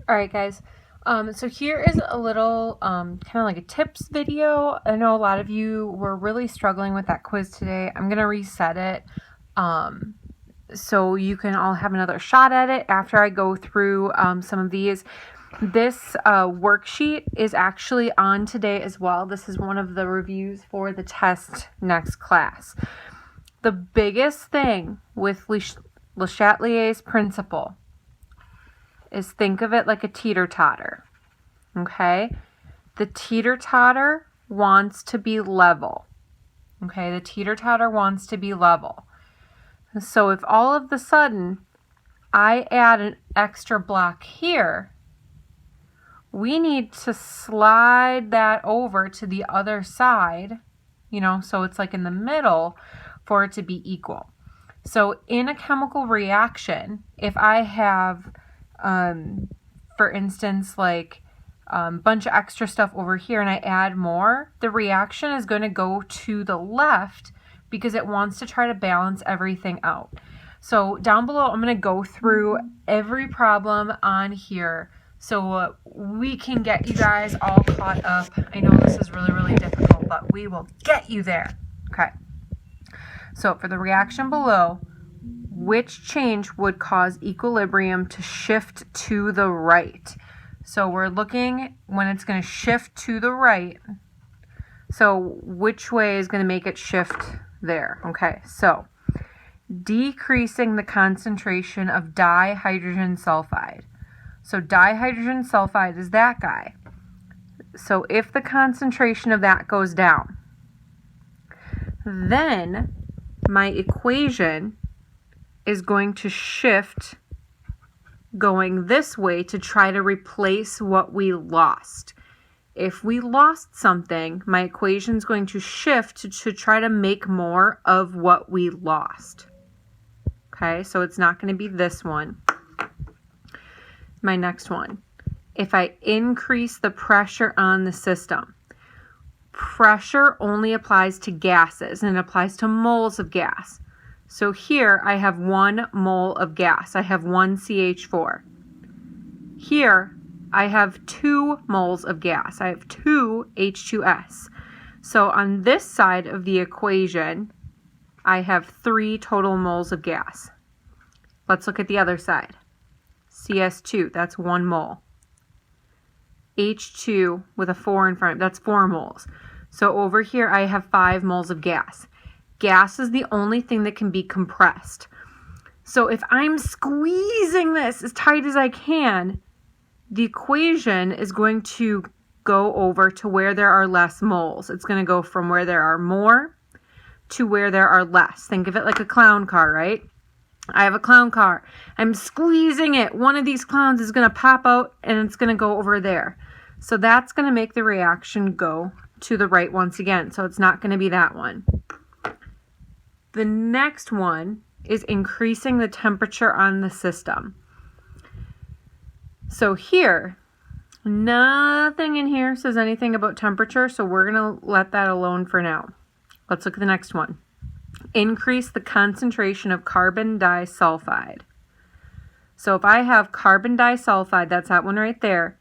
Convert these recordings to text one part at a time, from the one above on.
All right, guys. So here is a little kind of like a tips video. I know a lot of you were really struggling with that quiz today. I'm going to reset it so you can all have another shot at it after I go through some of these. This worksheet is actually on today as well. This is one of the reviews for the test next class. The biggest thing with Le Chatelier's principle is think of it like a teeter-totter, okay? The teeter-totter wants to be level, okay? The teeter-totter wants to be level. So if all of a sudden I add an extra block here, we need to slide that over to the other side, so it's like in the middle for it to be equal. So in a chemical reaction, if I have for instance, like a bunch of extra stuff over here and I add more, the reaction is going to go to the left because it wants to try to balance everything out. So down below, I'm going to go through every problem on here so we can get you guys all caught up. I know this is really, really difficult, but we will get you there. Okay. So for the reaction below, which change would cause equilibrium to shift to the right? So we're looking when it's going to shift to the right. So which way is going to make it shift there? Okay, so decreasing the concentration of dihydrogen sulfide. So dihydrogen sulfide is that guy. So if the concentration of that goes down, then my equation is going to shift going this way to try to replace what we lost. If we lost something, my equation is going to shift to try to make more of what we lost. Okay, so it's not going to be this one. My next one. If I increase the pressure on the system, pressure only applies to gases and it applies to moles of gas. So here I have 1 mole of gas. I have 1 CH4. Here I have 2 moles of gas. I have 2 H2S. So on this side of the equation, I have 3 total moles of gas. Let's look at the other side. CS2, that's 1 mole. H2 with a 4 in front, that's 4 moles. So over here I have 5 moles of gas. Gas is the only thing that can be compressed. So if I'm squeezing this as tight as I can, the equation is going to go over to where there are less moles. It's going to go from where there are more to where there are less. Think of it like a clown car, right? I have a clown car. I'm squeezing it. One of these clowns is going to pop out and it's going to go over there. So that's going to make the reaction go to the right once again. So it's not going to be that one. The next one is increasing the temperature on the system. So here, nothing in here says anything about temperature, so we're going to let that alone for now. Let's look at the next one. Increase the concentration of carbon disulfide. So if I have carbon disulfide, that's that one right there.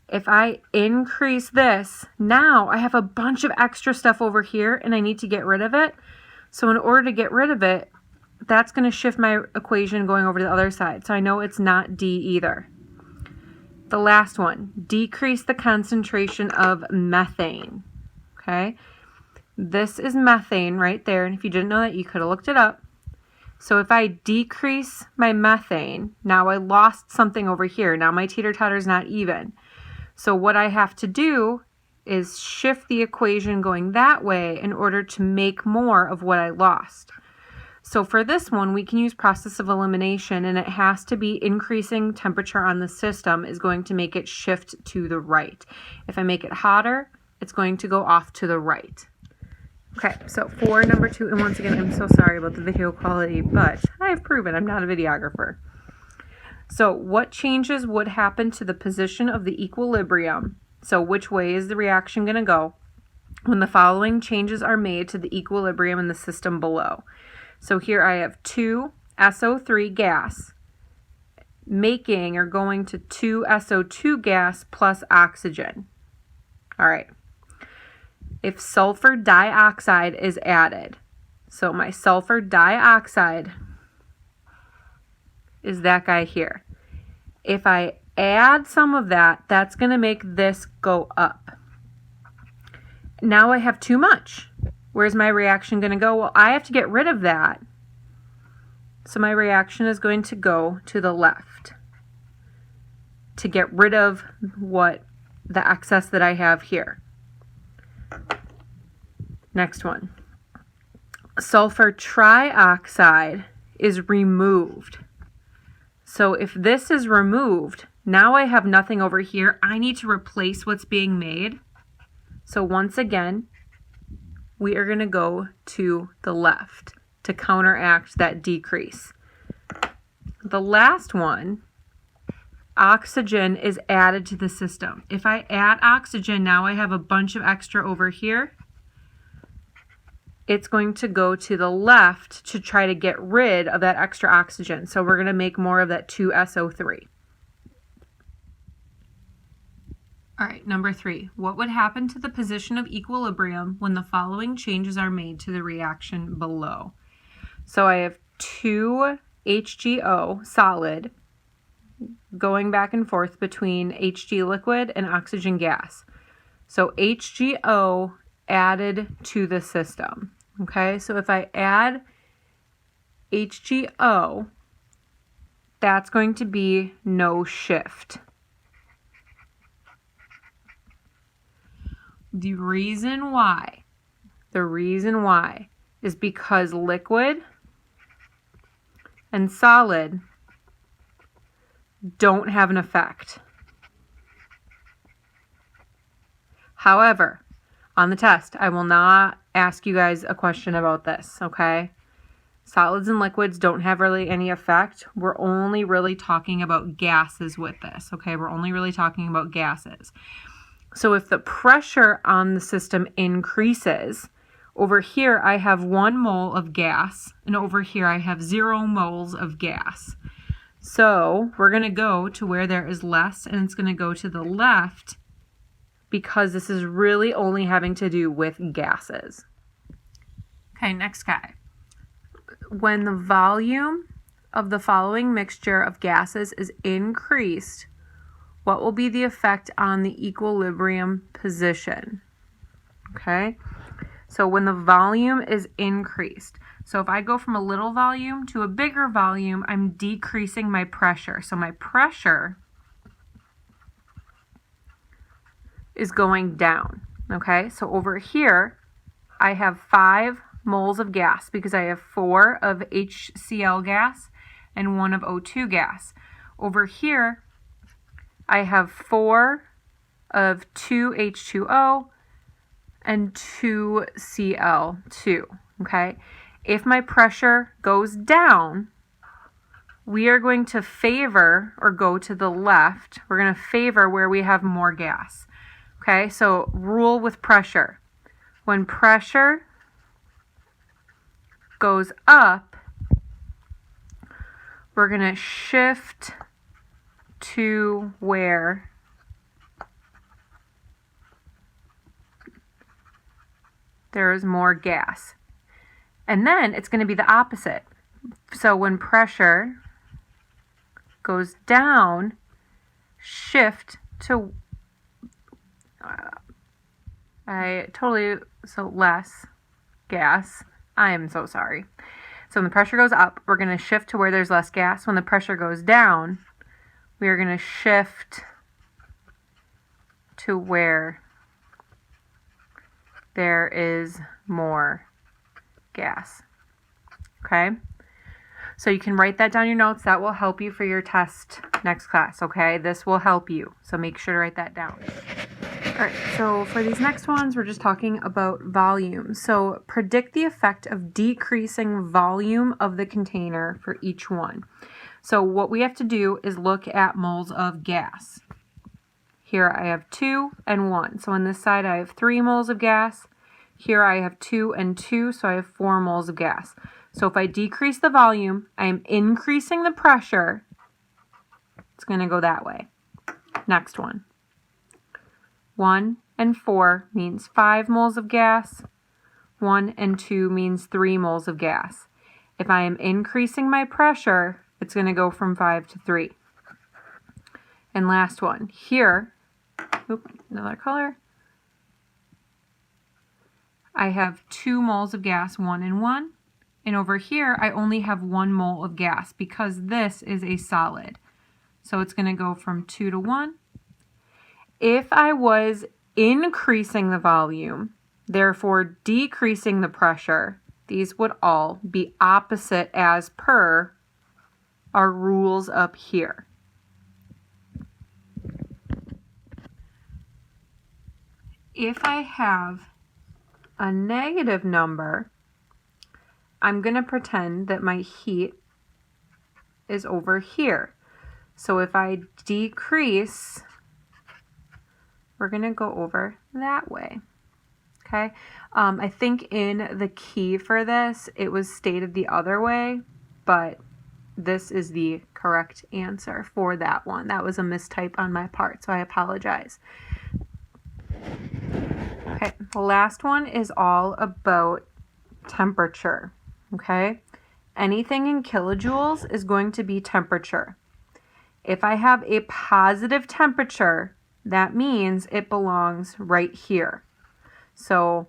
If I increase this, now I have a bunch of extra stuff over here and I need to get rid of it. So in order to get rid of it, that's going to shift my equation going over to the other side. So I know it's not D either. The last one, decrease the concentration of methane. Okay, this is methane right there. And if you didn't know that, you could have looked it up. So if I decrease my methane, now I lost something over here. Now my teeter-totter is not even. So what I have to do is shift the equation going that way in order to make more of what I lost. So for this one, we can use process of elimination, and it has to be increasing temperature on the system is going to make it shift to the right. If I make it hotter, it's going to go off to the right. Okay, so for number 2, and once again, I'm so sorry about the video quality, but I have proven I'm not a videographer. So what changes would happen to the position of the equilibrium? So which way is the reaction going to go when the following changes are made to the equilibrium in the system below? So here I have 2 SO3 gas. making or going to 2SO2 gas plus oxygen. All right. If sulfur dioxide is added, so my sulfur dioxide is that guy here. If I add some of that, that's going to make this go up. Now I have too much. Where's my reaction going to go? Well, I have to get rid of that. So my reaction is going to go to the left to get rid of the excess that I have here. Next one. Sulfur trioxide is removed. So if this is removed, now I have nothing over here. I need to replace what's being made. So once again, we are going to go to the left to counteract that decrease. The last one, oxygen is added to the system. If I add oxygen, now I have a bunch of extra over here. It's going to go to the left to try to get rid of that extra oxygen. So we're going to make more of that 2SO3. All right, number 3. What would happen to the position of equilibrium when the following changes are made to the reaction below? So I have 2 HGO solid going back and forth between Hg liquid and oxygen gas. So HGO added to the system. Okay, so if I add HGO, that's going to be no shift. The reason why is because liquid and solid don't have an effect. However, on the test, I will not ask you guys a question about this, okay? Solids and liquids don't have really any effect. We're only really talking about gases with this, okay? We're only really talking about gases. So if the pressure on the system increases, over here I have 1 mole of gas, and over here I have 0 moles of gas. So we're going to go to where there is less, and it's going to go to the left because this is really only having to do with gases. Okay, next guy. When the volume of the following mixture of gases is increased, what will be the effect on the equilibrium position? Okay, so when the volume is increased, so if I go from a little volume to a bigger volume, I'm decreasing my pressure. So my pressure is going down. Okay, so over here, I have 5 moles of gas because I have 4 of HCl gas and 1 of O2 gas. Over here, I have 4 of 2H2O and 2Cl2, okay? If my pressure goes down, we are going to favor or go to the left. We're going to favor where we have more gas, okay? So rule with pressure. When pressure goes up, we're going to shift to where there is more gas. And then it's going to be the opposite. So when pressure goes down, shift to less gas. I am so sorry. So when the pressure goes up, we're going to shift to where there's less gas. When the pressure goes down, we are going to shift to where there is more gas. Okay? So you can write that down in your notes. That will help you for your test next class, okay? This will help you. So make sure to write that down. All right, so for these next ones, we're just talking about volume. So predict the effect of decreasing volume of the container for each one. So what we have to do is look at moles of gas. Here I have 2 and 1. So on this side I have 3 moles of gas. Here I have 2 and 2, so I have 4 moles of gas. So if I decrease the volume, I am increasing the pressure, It's going to go that way. Next one. 1 and 4 means 5 moles of gas. 1 and 2 means 3 moles of gas. If I am increasing my pressure, it's going to go from 5 to 3. And last one. Here, another color. I have 2 moles of gas, 1 and 1. And over here, I only have 1 mole of gas because this is a solid. So it's going to go from 2 to 1. If I was increasing the volume, therefore decreasing the pressure, these would all be opposite as per our rules up here. If I have a negative number, I'm going to pretend that my heat is over here. So if I decrease, we're going to go over that way. Okay. I think in the key for this, it was stated the other way, but this is the correct answer for that one. That was a mistype on my part, so I apologize. Okay, the last one is all about temperature. Okay, anything in kilojoules is going to be temperature. If I have a positive temperature, that means it belongs right here. So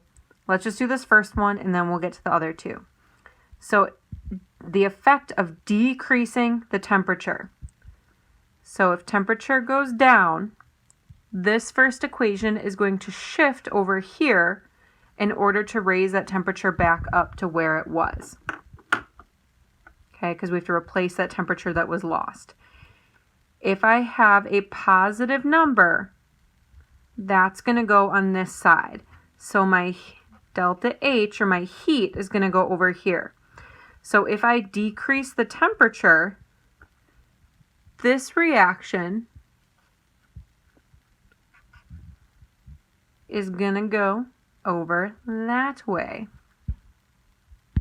let's just do this first one and then we'll get to the other two. So the effect of decreasing the temperature. So if temperature goes down, this first equation is going to shift over here in order to raise that temperature back up to where it was. Okay, because we have to replace that temperature that was lost. If I have a positive number, that's going to go on this side. So my delta H, or my heat, is going to go over here. So if I decrease the temperature, this reaction is going to go over that way.